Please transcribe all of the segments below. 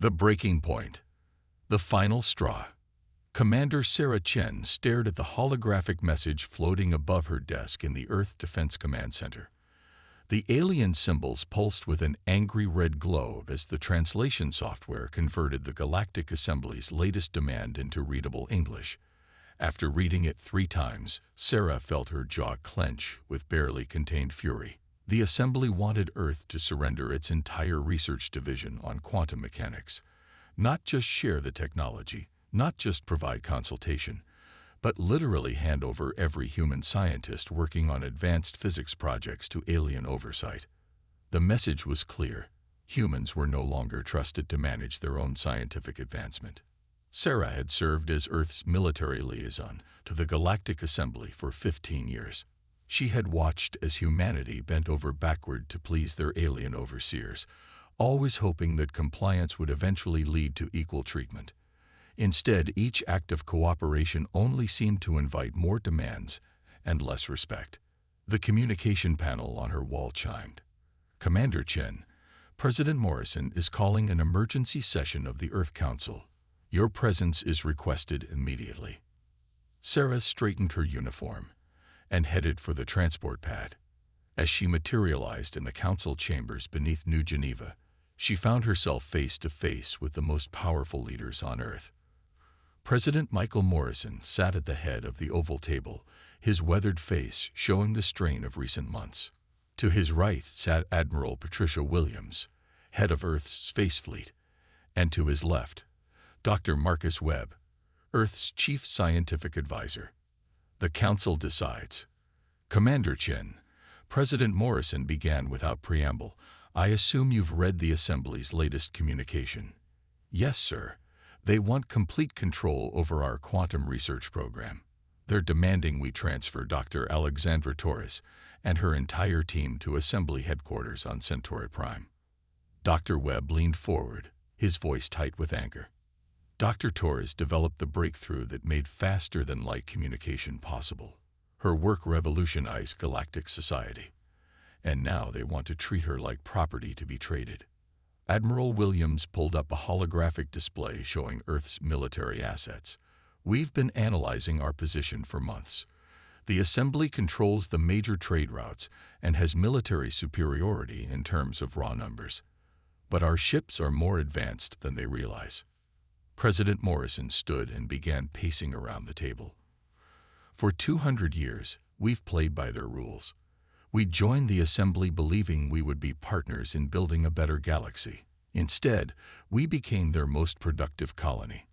The breaking point. The final straw. Commander Sarah Chen stared at the holographic message floating above her desk in the Earth Defense Command Center. The alien symbols pulsed with an angry red glow as the translation software converted the Galactic Assembly's latest demand into readable English. After reading it 3 times, Sarah felt her jaw clench with barely contained fury. The Assembly wanted Earth to surrender its entire research division on quantum mechanics. Not just share the technology, not just provide consultation, but literally hand over every human scientist working on advanced physics projects to alien oversight. The message was clear. Humans were no longer trusted to manage their own scientific advancement. Sarah had served as Earth's military liaison to the Galactic Assembly for 15 years. She had watched as humanity bent over backward to please their alien overseers, always hoping that compliance would eventually lead to equal treatment. Instead, each act of cooperation only seemed to invite more demands and less respect. The communication panel on her wall chimed. "Commander Chen, President Morrison is calling an emergency session of the Earth Council. Your presence is requested immediately." Sarah straightened her uniform and headed for the transport pad. As she materialized in the council chambers beneath New Geneva, she found herself face to face with the most powerful leaders on Earth. President Michael Morrison sat at the head of the oval table, his weathered face showing the strain of recent months. To his right sat Admiral Patricia Williams, head of Earth's Space Fleet, and to his left, Dr. Marcus Webb, Earth's Chief Scientific Advisor. The Council decides. "Commander Chen," President Morrison began without preamble, "I assume you've read the Assembly's latest communication." "Yes, sir. They want complete control over our quantum research program. They're demanding we transfer Dr. Alexandra Torres and her entire team to Assembly headquarters on Centauri Prime." Dr. Webb leaned forward, his voice tight with anger. Dr. Torres developed the breakthrough that made faster-than-light communication possible. Her work revolutionized galactic society. And now they want to treat her like property to be traded. Admiral Williams pulled up a holographic display showing Earth's military assets. "We've been analyzing our position for months. The Assembly controls the major trade routes and has military superiority in terms of raw numbers. But our ships are more advanced than they realize." President Morrison stood and began pacing around the table. "For 200 years, we've played by their rules. We joined the Assembly believing we would be partners in building a better galaxy. Instead, we became their most productive colony.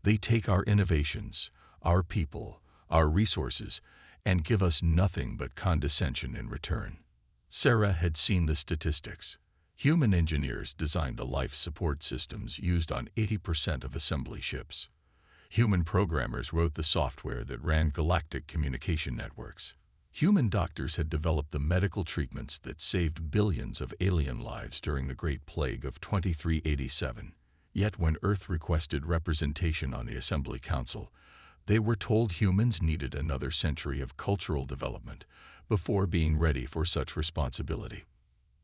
They take our innovations, our people, our resources, and give us nothing but condescension in return." Sarah had seen the statistics. Human engineers designed the life support systems used on 80% of Assembly ships. Human programmers wrote the software that ran galactic communication networks. Human doctors had developed the medical treatments that saved billions of alien lives during the Great Plague of 2387. Yet when Earth requested representation on the Assembly Council, they were told humans needed another century of cultural development before being ready for such responsibility.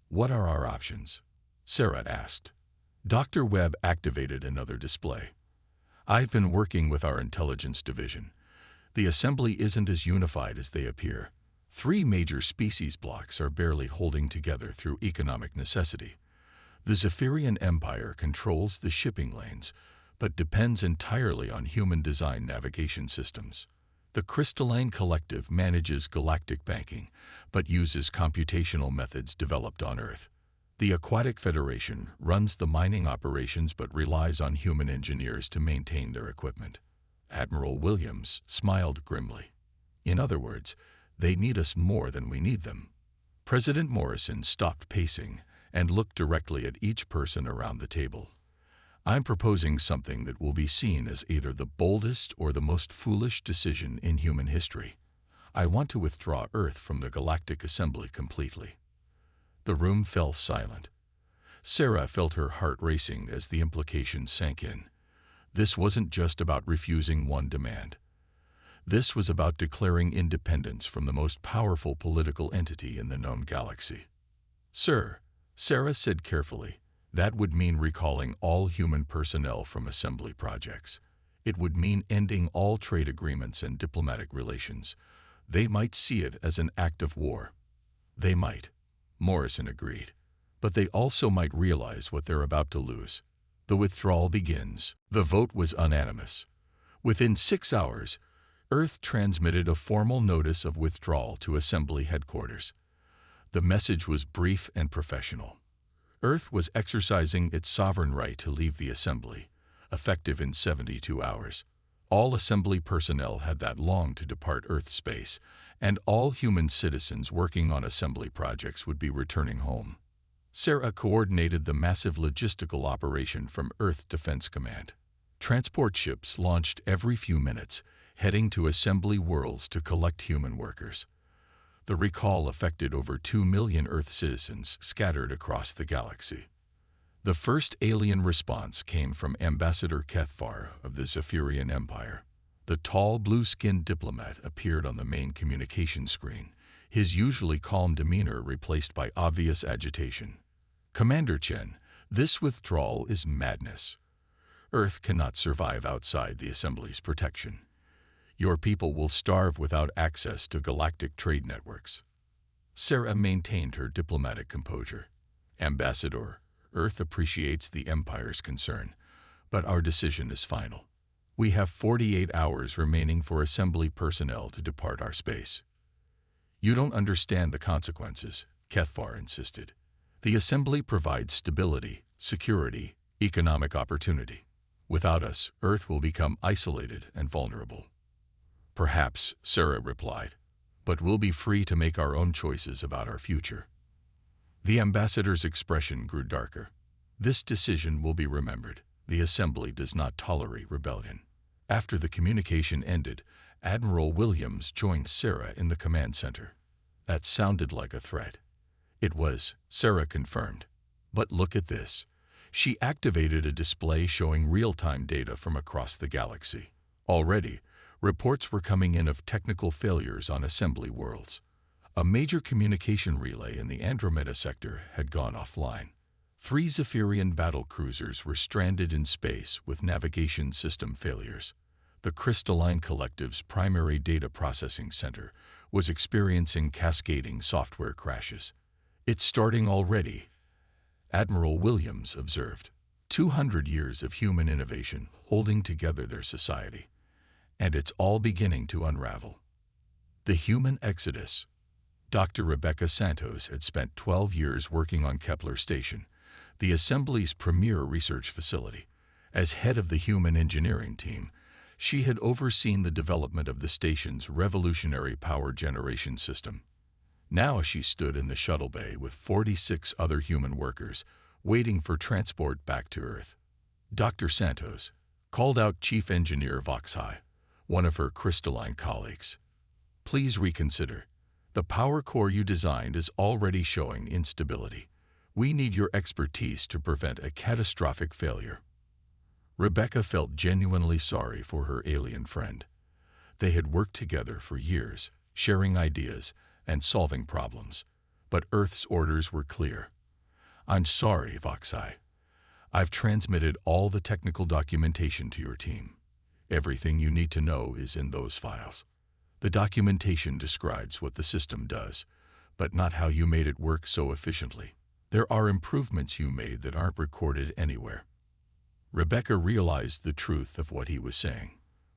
"What are our options?" Sarah asked. Dr. Webb activated another display. "I've been working with our intelligence division. The Assembly isn't as unified as they appear. 3 major species blocks are barely holding together through economic necessity. The Zephyrian Empire controls the shipping lanes, but depends entirely on human-designed navigation systems. The Crystalline Collective manages galactic banking, but uses computational methods developed on Earth. The Aquatic Federation runs the mining operations but relies on human engineers to maintain their equipment." Admiral Williams smiled grimly. "In other words, they need us more than we need them." President Morrison stopped pacing and looked directly at each person around the table. "I'm proposing something that will be seen as either the boldest or the most foolish decision in human history. I want to withdraw Earth from the Galactic Assembly completely." The room fell silent. Sarah felt her heart racing as the implications sank in. This wasn't just about refusing one demand. This was about declaring independence from the most powerful political entity in the known galaxy. "Sir," Sarah said carefully, That would mean recalling all human personnel from assembly projects. It would mean ending all trade agreements and diplomatic relations. They might see it as an act of war. They might. Morrison agreed. But they also might realize what they're about to lose. The withdrawal begins. The vote was unanimous. Within 6 hours, Earth transmitted a formal notice of withdrawal to Assembly headquarters. The message was brief and professional. Earth was exercising its sovereign right to leave the Assembly, effective in 72 hours. All Assembly personnel had that long to depart Earth space, and all human citizens working on Assembly projects would be returning home. Sarah coordinated the massive logistical operation from Earth Defense Command. Transport ships launched every few minutes, heading to Assembly worlds to collect human workers. The recall affected over 2 million Earth citizens scattered across the galaxy. The first alien response came from Ambassador Kethvar of the Zephyrian Empire. The tall, blue-skinned diplomat appeared on the main communication screen, his usually calm demeanor replaced by obvious agitation. Commander Chen, this withdrawal is madness. Earth cannot survive outside the Assembly's protection. Your people will starve without access to galactic trade networks. Sarah maintained her diplomatic composure. Ambassador, Earth appreciates the Empire's concern, but our decision is final. We have 48 hours remaining for Assembly personnel to depart our space. You don't understand the consequences, Kethvar insisted. The Assembly provides stability, security, economic opportunity. Without us, Earth will become isolated and vulnerable. Perhaps, Sarah replied, but we'll be free to make our own choices about our future. The ambassador's expression grew darker. This decision will be remembered. The Assembly does not tolerate rebellion. After the communication ended, Admiral Williams joined Sarah in the command center. That sounded like a threat. It was, Sarah confirmed. But look at this. She activated a display showing real-time data from across the galaxy. Already, reports were coming in of technical failures on Assembly worlds. A major communication relay in the Andromeda sector had gone offline. 3 Zephyrian battle cruisers were stranded in space with navigation system failures. The Crystalline Collective's primary data processing center was experiencing cascading software crashes. It's starting already, Admiral Williams observed. 200 years of human innovation holding together their society. And it's all beginning to unravel. The human exodus. Dr. Rebecca Santos had spent 12 years working on Kepler Station, the Assembly's premier research facility. As head of the human engineering team, she had overseen the development of the station's revolutionary power generation system. Now she stood in the shuttle bay with 46 other human workers, waiting for transport back to Earth. Dr. Santos called out Chief Engineer Voxai, one of her crystalline colleagues. Please reconsider. The power core you designed is already showing instability. We need your expertise to prevent a catastrophic failure. Rebecca felt genuinely sorry for her alien friend. They had worked together for years, sharing ideas and solving problems. But Earth's orders were clear. I'm sorry, Voxai. I've transmitted all the technical documentation to your team. Everything you need to know is in those files. The documentation describes what the system does, but not how you made it work so efficiently. There are improvements you made that aren't recorded anywhere. Rebecca realized the truth of what he was saying.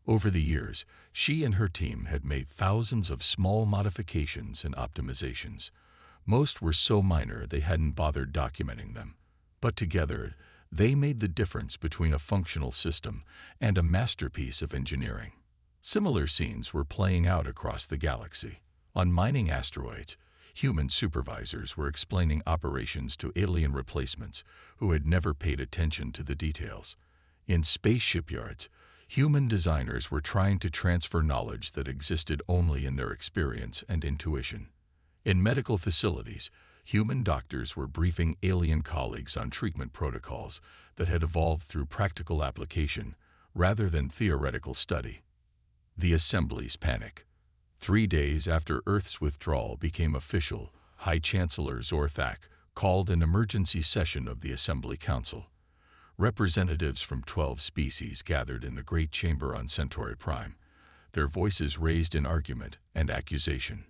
Over the years, she and her team had made thousands of small modifications and optimizations. Most were so minor they hadn't bothered documenting them. But together, they made the difference between a functional system and a masterpiece of engineering. Similar scenes were playing out across the galaxy. On mining asteroids, human supervisors were explaining operations to alien replacements who had never paid attention to the details. In space shipyards, human designers were trying to transfer knowledge that existed only in their experience and intuition. In medical facilities, human doctors were briefing alien colleagues on treatment protocols that had evolved through practical application rather than theoretical study. The Assembly's panic. 3 days after Earth's withdrawal became official, High Chancellor Zorthak called an emergency session of the Assembly Council. Representatives from 12 species gathered in the Great Chamber on Centauri Prime, their voices raised in argument and accusation.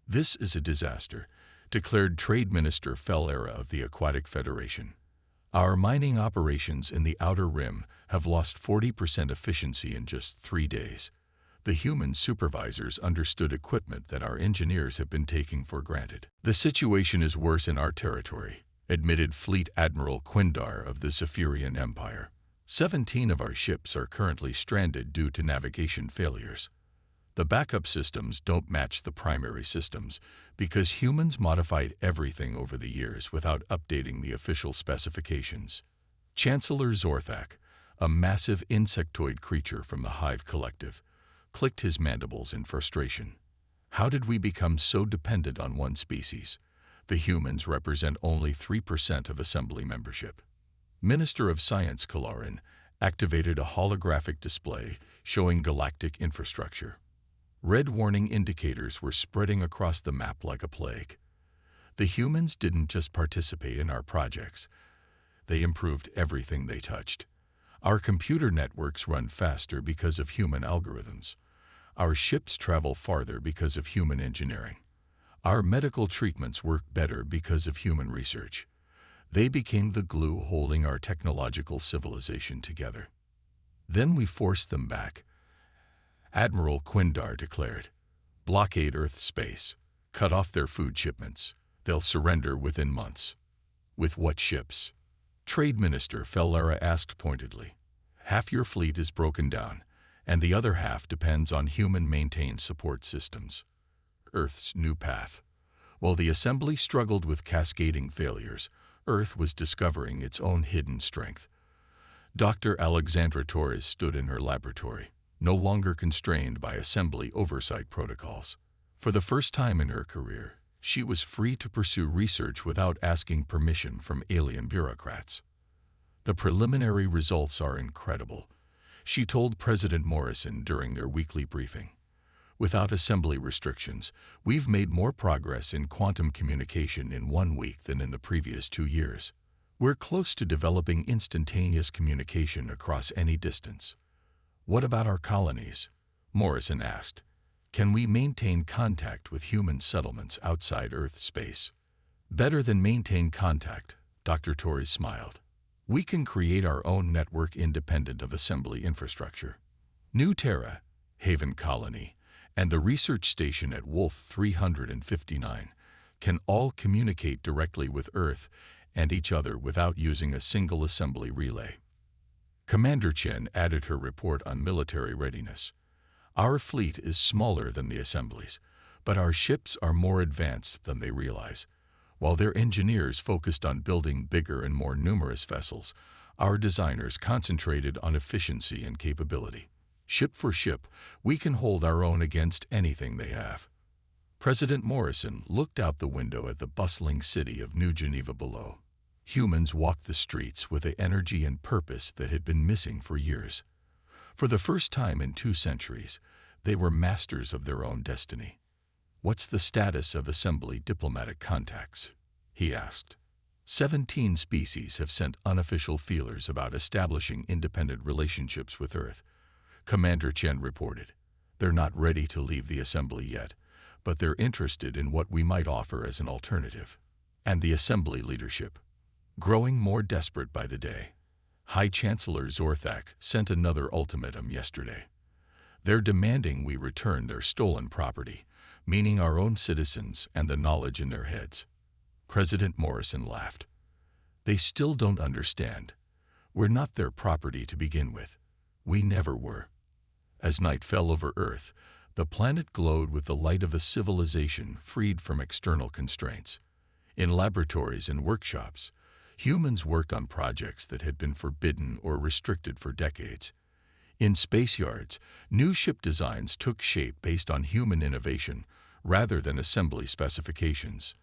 "This is a disaster," declared Trade Minister Fellera of the Aquatic Federation. "Our mining operations in the Outer Rim have lost 40% efficiency in just 3 days. The human supervisors understood equipment that our engineers have been taking for granted. The situation is worse in our territory," admitted Fleet Admiral Quindar of the Zephyrian Empire. 17 of our ships are currently stranded due to navigation failures. The backup systems don't match the primary systems because humans modified everything over the years without updating the official specifications. Chancellor Zorthak, a massive insectoid creature from the Hive Collective, clicked his mandibles in frustration. "How did we become so dependent on one species? The humans represent only 3% of Assembly membership." Minister of Science Kalarin activated a holographic display showing galactic infrastructure. Red warning indicators were spreading across the map like a plague. The humans didn't just participate in our projects. They improved everything they touched. Our computer networks run faster because of human algorithms. Our ships travel farther because of human engineering. Our medical treatments work better because of human research. They became the glue holding our technological civilization together. Then we forced them back, Admiral Quindar declared. "Blockade Earth space. Cut off their food shipments. They'll surrender within months." "With what ships?" Trade Minister Fellera asked pointedly. "Half your fleet is broken down, and the other half depends on human-maintained support systems." Earth's new path. While the Assembly struggled with cascading failures, Earth was discovering its own hidden strength. Dr. Alexandra Torres stood in her laboratory, no longer constrained by Assembly oversight protocols. For the first time in her career, she was free to pursue research without asking permission from alien bureaucrats. "The preliminary results are incredible," she told President Morrison during their weekly briefing. "Without Assembly restrictions, we've made more progress in quantum communication in 1 week than in the previous 2 years. We're close to developing instantaneous communication across any distance." "What about our colonies?" Morrison asked. "Can we maintain contact with human settlements outside Earth space?" "Better than maintain contact," Dr. Torres smiled. "We can create our own network independent of Assembly infrastructure. New Terra, Haven Colony, and the research station at Wolf 359 can all communicate directly with Earth and each other without using a single Assembly relay." Commander Chen added her report on military readiness. "Our fleet is smaller than the Assembly's, but our ships are more advanced than they realize. While their engineers focused on building bigger and more numerous vessels, our designers concentrated on efficiency and capability. Ship for ship, we can hold our own against anything they have." President Morrison looked out the window at the bustling city of New Geneva below. Humans walked the streets with the energy and purpose that had been missing for years. For the first time in 2 centuries, they were masters of their own destiny. "What's the status of Assembly diplomatic contacts?" he asked. 17 species have sent unofficial feelers about establishing independent relationships with Earth, Commander Chen reported. "They're not ready to leave the Assembly yet, but they're interested in what we might offer as an alternative." And the Assembly leadership, growing more desperate by the day. High Chancellor Zorthak sent another ultimatum yesterday. "They're demanding we return their stolen property, meaning our own citizens and the knowledge in their heads." President Morrison laughed. "They still don't understand. We're not their property to begin with. We never were." As night fell over Earth, the planet glowed with the light of a civilization freed from external constraints. In laboratories and workshops, humans worked on projects that had been forbidden or restricted for decades. In space yards, new ship designs took shape based on human innovation rather than Assembly specifications.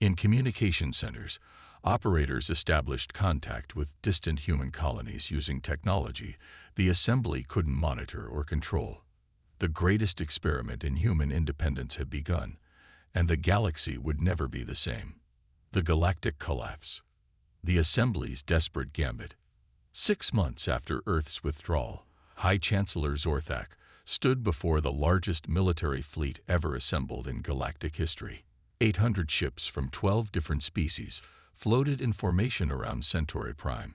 In communication centers, operators established contact with distant human colonies using technology the Assembly couldn't monitor or control. The greatest experiment in human independence had begun, and the galaxy would never be the same. The Galactic Collapse. The Assembly's Desperate Gambit. 6 months after Earth's withdrawal, High Chancellor Zorthak stood before the largest military fleet ever assembled in galactic history. 800 ships from 12 different species floated in formation around Centauri Prime,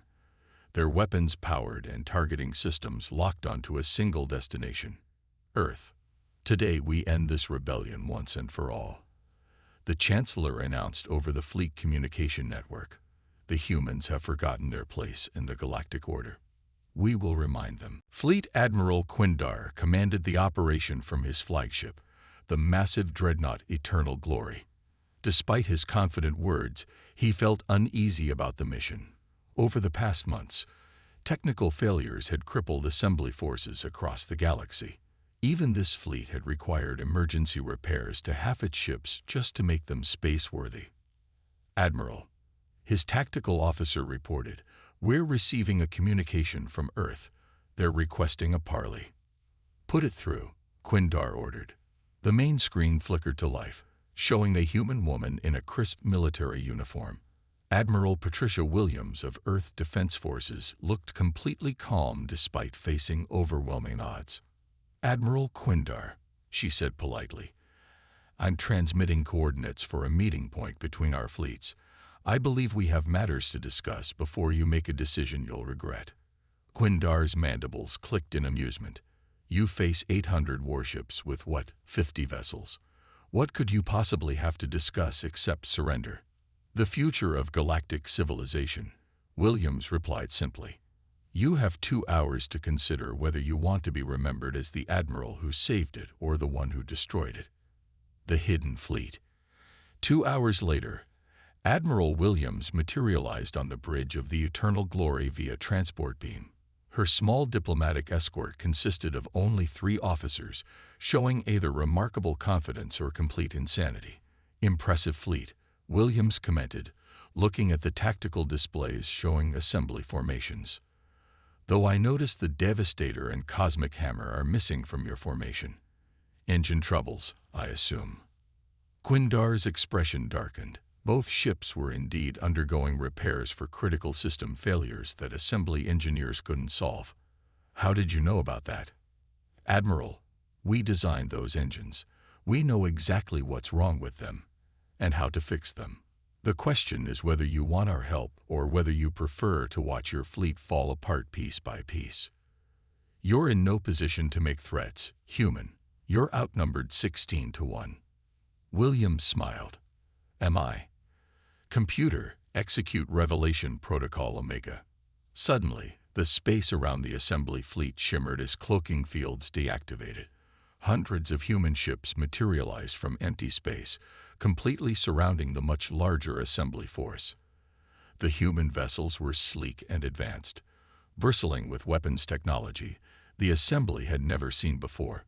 their weapons powered and targeting systems locked onto a single destination: Earth. Today we end this rebellion once and for all. The Chancellor announced over the fleet communication network. The humans have forgotten their place in the galactic order. We will remind them. Fleet Admiral Quindar commanded the operation from his flagship, the massive dreadnought Eternal Glory. Despite his confident words, he felt uneasy about the mission. Over the past months, technical failures had crippled assembly forces across the galaxy. Even this fleet had required emergency repairs to half its ships just to make them space-worthy. Admiral, his tactical officer reported, "We're receiving a communication from Earth. They're requesting a parley." "Put it through," Quindar ordered. The main screen flickered to life, showing a human woman in a crisp military uniform. Admiral Patricia Williams of Earth Defense Forces looked completely calm despite facing overwhelming odds. "Admiral Quindar," she said politely, "I'm transmitting coordinates for a meeting point between our fleets. I believe we have matters to discuss before you make a decision you'll regret." Quindar's mandibles clicked in amusement. "You face 800 warships with, 50 vessels. What could you possibly have to discuss except surrender?" "The future of galactic civilization," Williams replied simply. "You have 2 hours to consider whether you want to be remembered as the admiral who saved it or the one who destroyed it." The hidden fleet. 2 hours later, Admiral Williams materialized on the bridge of the Eternal Glory via transport beam. Her small diplomatic escort consisted of only 3 officers, showing either remarkable confidence or complete insanity. "Impressive fleet," Williams commented, looking at the tactical displays showing assembly formations. "Though I notice the Devastator and Cosmic Hammer are missing from your formation. Engine troubles, I assume." Quindar's expression darkened. Both ships were indeed undergoing repairs for critical system failures that assembly engineers couldn't solve. "How did you know about that?" "Admiral, we designed those engines. We know exactly what's wrong with them and how to fix them. The question is whether you want our help or whether you prefer to watch your fleet fall apart piece by piece. You're in no position to make threats, human. You're outnumbered 16 to 1. Williams smiled. "Am I?" "Computer, execute Revelation Protocol Omega." Suddenly, the space around the assembly fleet shimmered as cloaking fields deactivated. Hundreds of human ships materialized from empty space, completely surrounding the much larger assembly force. The human vessels were sleek and advanced, bristling with weapons technology the assembly had never seen before.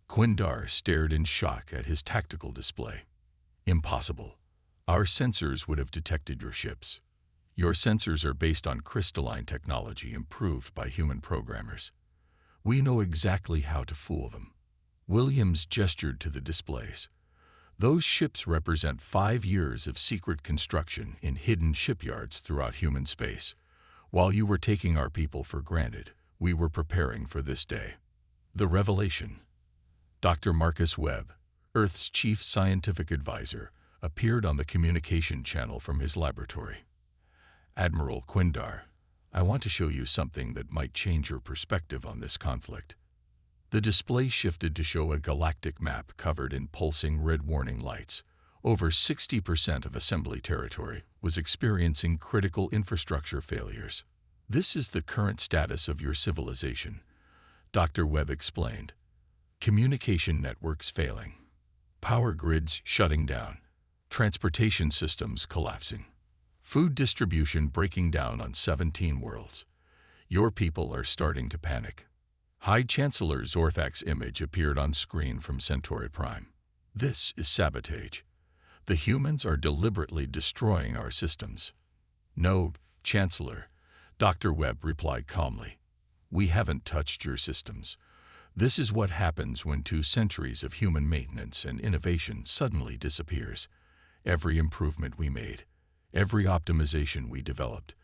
Quindar stared in shock at his tactical display. "Impossible. Our sensors would have detected your ships. Your sensors are based on crystalline technology improved by human programmers. We know exactly how to fool them." Williams gestured to the displays. "Those ships represent 5 years of secret construction in hidden shipyards throughout human space. While you were taking our people for granted, we were preparing for this day." The revelation. Dr. Marcus Webb, Earth's chief scientific advisor, appeared on the communication channel from his laboratory. "Admiral Quindar, I want to show you something that might change your perspective on this conflict." The display shifted to show a galactic map covered in pulsing red warning lights. Over 60% of assembly territory was experiencing critical infrastructure failures. "This is the current status of your civilization," Dr. Webb explained. "Communication networks failing. Power grids shutting down. Transportation systems collapsing. Food distribution breaking down on 17 worlds. Your people are starting to panic." High Chancellor Zorthak's image appeared on screen from Centauri Prime. "This is sabotage. The humans are deliberately destroying our systems." "No, Chancellor," Dr. Webb replied calmly. "We haven't touched your systems. This is what happens when 2 centuries of human maintenance and innovation suddenly disappears. Every improvement we made, every optimization we developed,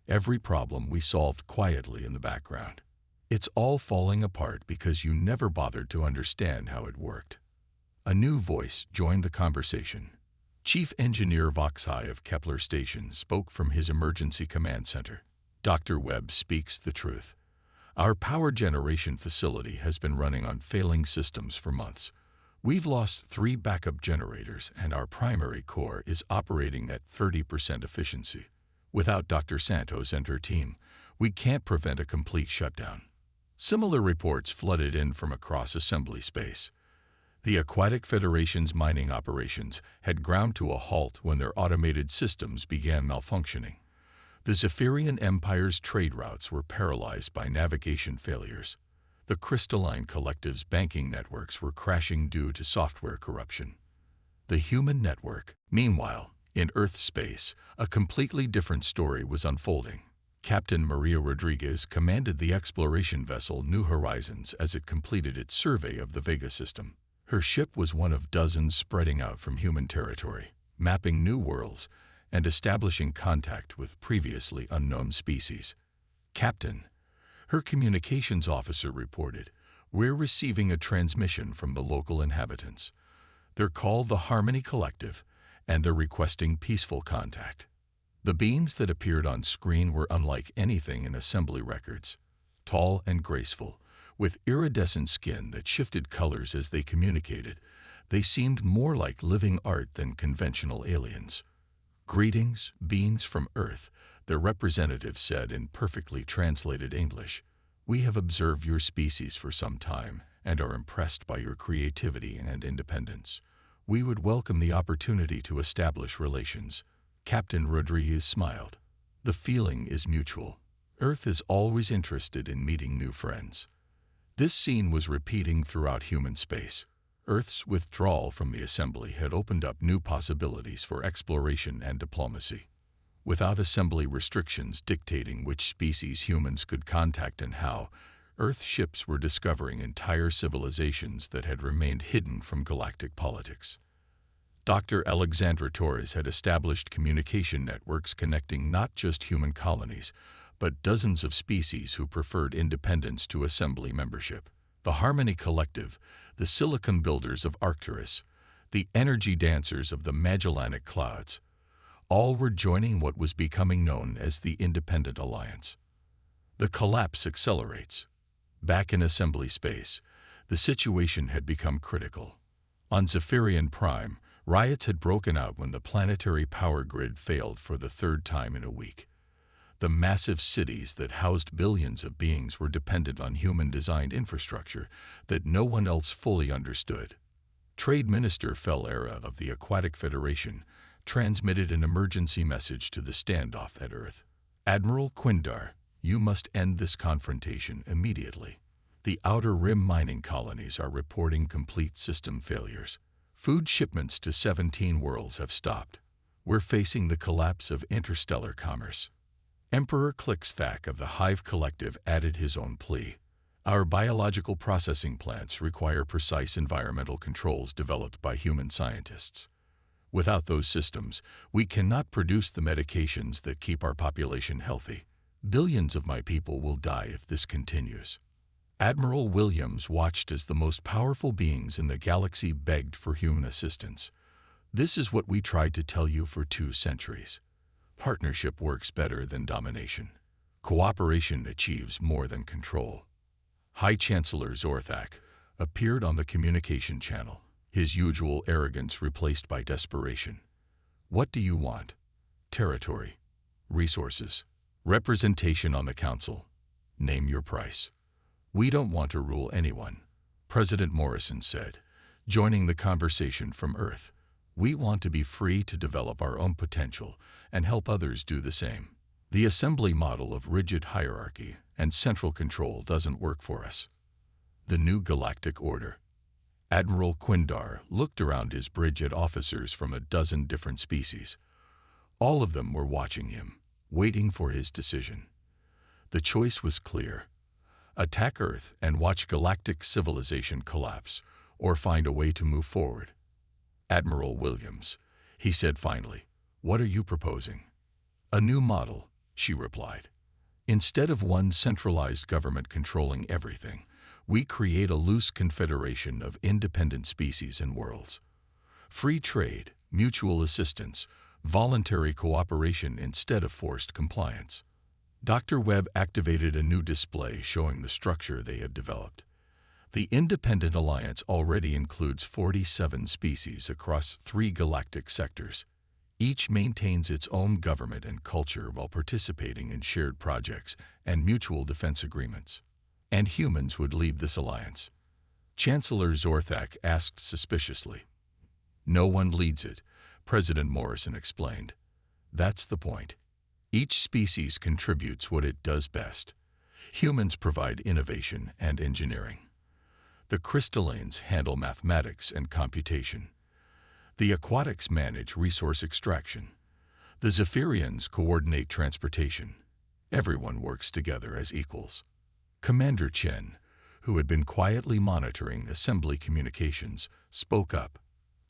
every problem we solved quietly in the background. It's all falling apart because you never bothered to understand how it worked. A new voice joined the conversation. Chief Engineer Voxhai of Kepler Station spoke from his emergency command center. Dr. Webb speaks the truth. Our power generation facility has been running on failing systems for months. We've lost 3 backup generators and our primary core is operating at 30% efficiency. Without Dr. Santos and her team, we can't prevent a complete shutdown. Similar reports flooded in from across assembly space. The Aquatic Federation's mining operations had ground to a halt when their automated systems began malfunctioning. The Zephyrian Empire's trade routes were paralyzed by navigation failures. The Crystalline Collective's banking networks were crashing due to software corruption. The human network, meanwhile, in Earth space, a completely different story was unfolding. Captain Maria Rodriguez commanded the exploration vessel New Horizons as it completed its survey of the Vega system. Her ship was one of dozens spreading out from human territory, mapping new worlds and establishing contact with previously unknown species. Captain, her communications officer reported, "We're receiving a transmission from the local inhabitants. They're called the Harmony Collective, and they're requesting peaceful contact." The beings that appeared on screen were unlike anything in assembly records. Tall and graceful, with iridescent skin that shifted colors as they communicated, they seemed more like living art than conventional aliens. "Greetings, beings from Earth," their representative said in perfectly translated English. "We have observed your species for some time and are impressed by your creativity and independence. We would welcome the opportunity to establish relations." Captain Rodriguez smiled. "The feeling is mutual. Earth is always interested in meeting new friends." This scene was repeating throughout human space. Earth's withdrawal from the assembly had opened up new possibilities for exploration and diplomacy. Without assembly restrictions dictating which species humans could contact and how, Earth ships were discovering entire civilizations that had remained hidden from galactic politics. Dr. Alexandra Torres had established communication networks connecting not just human colonies, but dozens of species who preferred independence to assembly membership. The Harmony Collective, the Silicon Builders of Arcturus, the Energy Dancers of the Magellanic Clouds, all were joining what was becoming known as the Independent Alliance. The collapse accelerates. Back in assembly space, the situation had become critical. On Zephyrian Prime, riots had broken out when the planetary power grid failed for the 3rd time in a week. The massive cities that housed billions of beings were dependent on human-designed infrastructure that no one else fully understood. Trade Minister Felera of the Aquatic Federation transmitted an emergency message to the standoff at Earth. "Admiral Quindar, you must end this confrontation immediately. The Outer Rim mining colonies are reporting complete system failures. Food shipments to 17 worlds have stopped. We're facing the collapse of interstellar commerce." Emperor Clicksthak of the Hive Collective added his own plea. "Our biological processing plants require precise environmental controls developed by human scientists. Without those systems, we cannot produce the medications that keep our population healthy. Billions of my people will die if this continues." Admiral Williams watched as the most powerful beings in the galaxy begged for human assistance. "This is what we tried to tell you for 2 centuries. Partnership works better than domination. Cooperation achieves more than control." High Chancellor Zorthak appeared on the communication channel, his usual arrogance replaced by desperation. "What do you want? Territory, resources, representation on the council. Name your price." "We don't want to rule anyone," President Morrison said, joining the conversation from Earth. "We want to be free to develop our own potential and help others do the same. The assembly model of rigid hierarchy and central control doesn't work for us." The new galactic order. Admiral Quindar looked around his bridge at officers from a dozen different species. All of them were watching him, waiting for his decision. The choice was clear. Attack Earth and watch galactic civilization collapse, or find a way to move forward. "Admiral Williams," he said finally, "What are you proposing?" "A new model," she replied. "Instead of one centralized government controlling everything, we create a loose confederation of independent species and worlds. Free trade, mutual assistance, voluntary cooperation instead of forced compliance." Dr. Webb activated a new display showing the structure they had developed. The Independent Alliance already includes 47 species across 3 galactic sectors. Each maintains its own government and culture while participating in shared projects and mutual defense agreements. And humans would lead this alliance. Chancellor Zorthak asked suspiciously. "No one leads it," President Morrison explained. "That's the point. Each species contributes what it does best. Humans provide innovation and engineering. The crystallines handle mathematics and computation. The aquatics manage resource extraction. The Zephyrians coordinate transportation. Everyone works together as equals." Commander Chen, who had been quietly monitoring assembly communications, spoke up.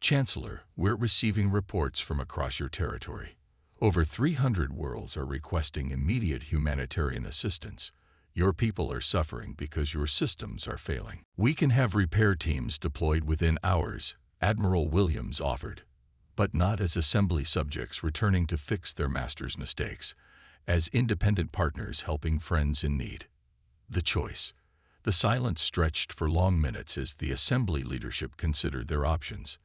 "Chancellor, we're receiving reports from across your territory. Over 300 worlds are requesting immediate humanitarian assistance. Your people are suffering because your systems are failing. We can have repair teams deployed within hours," Admiral Williams offered. "But not as assembly subjects returning to fix their master's mistakes, as independent partners helping friends in need." The choice. The silence stretched for long minutes as the assembly leadership considered their options.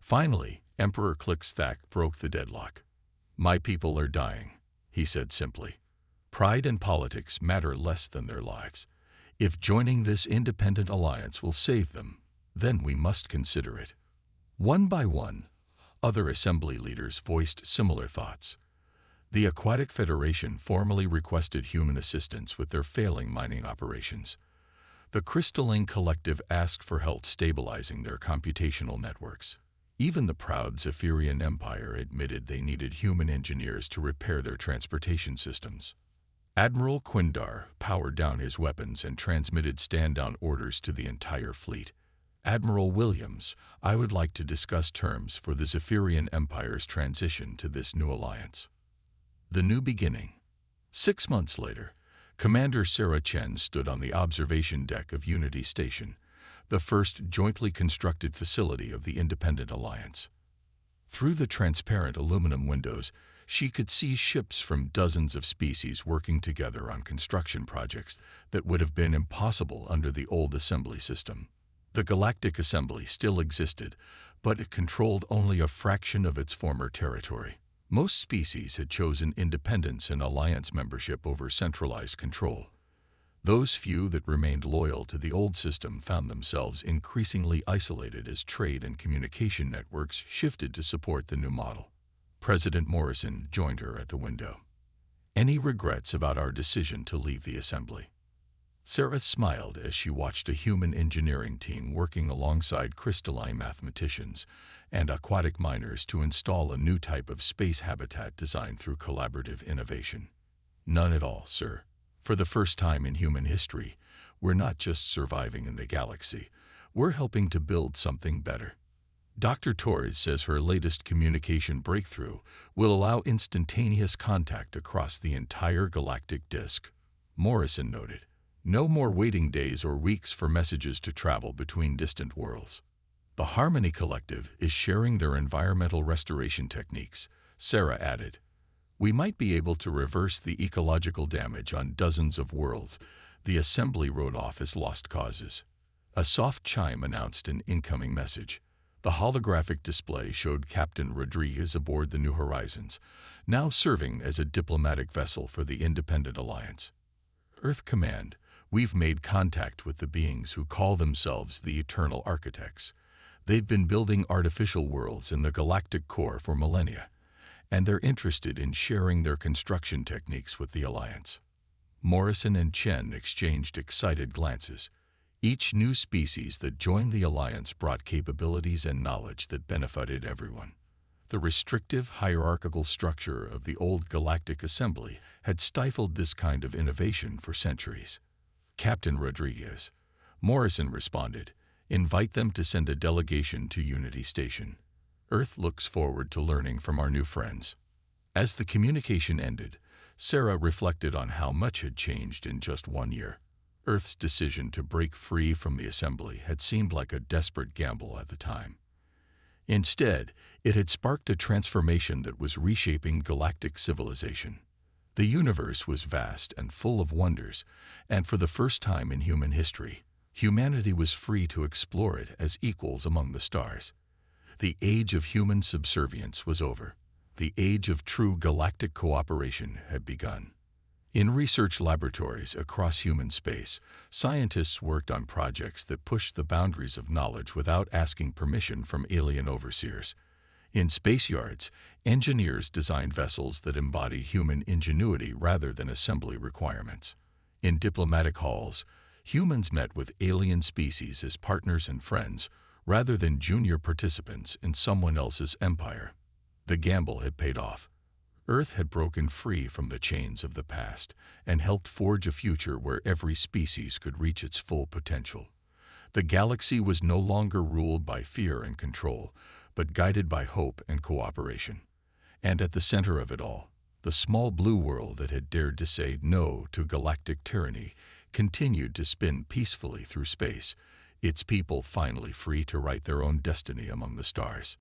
Finally, Emperor Clickstack broke the deadlock. "My people are dying," he said simply. "Pride and politics matter less than their lives. If joining this independent alliance will save them, then we must consider it." One by one, other assembly leaders voiced similar thoughts. The Aquatic Federation formally requested human assistance with their failing mining operations. The Crystalline Collective asked for help stabilizing their computational networks. Even the proud Zephyrian Empire admitted they needed human engineers to repair their transportation systems. Admiral Quindar powered down his weapons and transmitted stand-down orders to the entire fleet. "Admiral Williams, I would like to discuss terms for the Zephyrian Empire's transition to this new alliance." The new beginning. 6 months later, Commander Sarah Chen stood on the observation deck of Unity Station, the first jointly constructed facility of the Independent Alliance. Through the transparent aluminum windows, she could see ships from dozens of species working together on construction projects that would have been impossible under the old assembly system. The Galactic Assembly still existed, but it controlled only a fraction of its former territory. Most species had chosen independence and alliance membership over centralized control. Those few that remained loyal to the old system found themselves increasingly isolated as trade and communication networks shifted to support the new model. President Morrison joined her at the window. "Any regrets about our decision to leave the assembly?" Sarah smiled as she watched a human engineering team working alongside crystalline mathematicians and aquatic miners to install a new type of space habitat designed through collaborative innovation. "None at all, sir. For the first time in human history, we're not just surviving in the galaxy, we're helping to build something better." Dr. Torres says her latest communication breakthrough will allow instantaneous contact across the entire galactic disk. Morrison noted, "No more waiting days or weeks for messages to travel between distant worlds." The Harmony Collective is sharing their environmental restoration techniques, Sarah added. "We might be able to reverse the ecological damage on dozens of worlds the assembly wrote off as lost causes." A soft chime announced an incoming message. The holographic display showed Captain Rodriguez aboard the New Horizons, now serving as a diplomatic vessel for the Independent Alliance. "Earth Command, we've made contact with the beings who call themselves the Eternal Architects. They've been building artificial worlds in the galactic core for millennia, and they're interested in sharing their construction techniques with the Alliance." Morrison and Chen exchanged excited glances. Each new species that joined the Alliance brought capabilities and knowledge that benefited everyone. The restrictive, hierarchical structure of the old Galactic Assembly had stifled this kind of innovation for centuries. "Captain Rodriguez," Morrison responded, "invite them to send a delegation to Unity Station." Earth looks forward to learning from our new friends. As the communication ended, Sarah reflected on how much had changed in just 1 year. Earth's decision to break free from the assembly had seemed like a desperate gamble at the time. Instead, it had sparked a transformation that was reshaping galactic civilization. The universe was vast and full of wonders, and for the first time in human history, humanity was free to explore it as equals among the stars. The age of human subservience was over. The age of true galactic cooperation had begun. In research laboratories across human space, scientists worked on projects that pushed the boundaries of knowledge without asking permission from alien overseers. In space yards, engineers designed vessels that embody human ingenuity rather than assembly requirements. In diplomatic halls, humans met with alien species as partners and friends rather than junior participants in someone else's empire. The gamble had paid off. Earth had broken free from the chains of the past and helped forge a future where every species could reach its full potential. The galaxy was no longer ruled by fear and control, but guided by hope and cooperation. And at the center of it all, the small blue world that had dared to say no to galactic tyranny continued to spin peacefully through space, its people finally free to write their own destiny among the stars.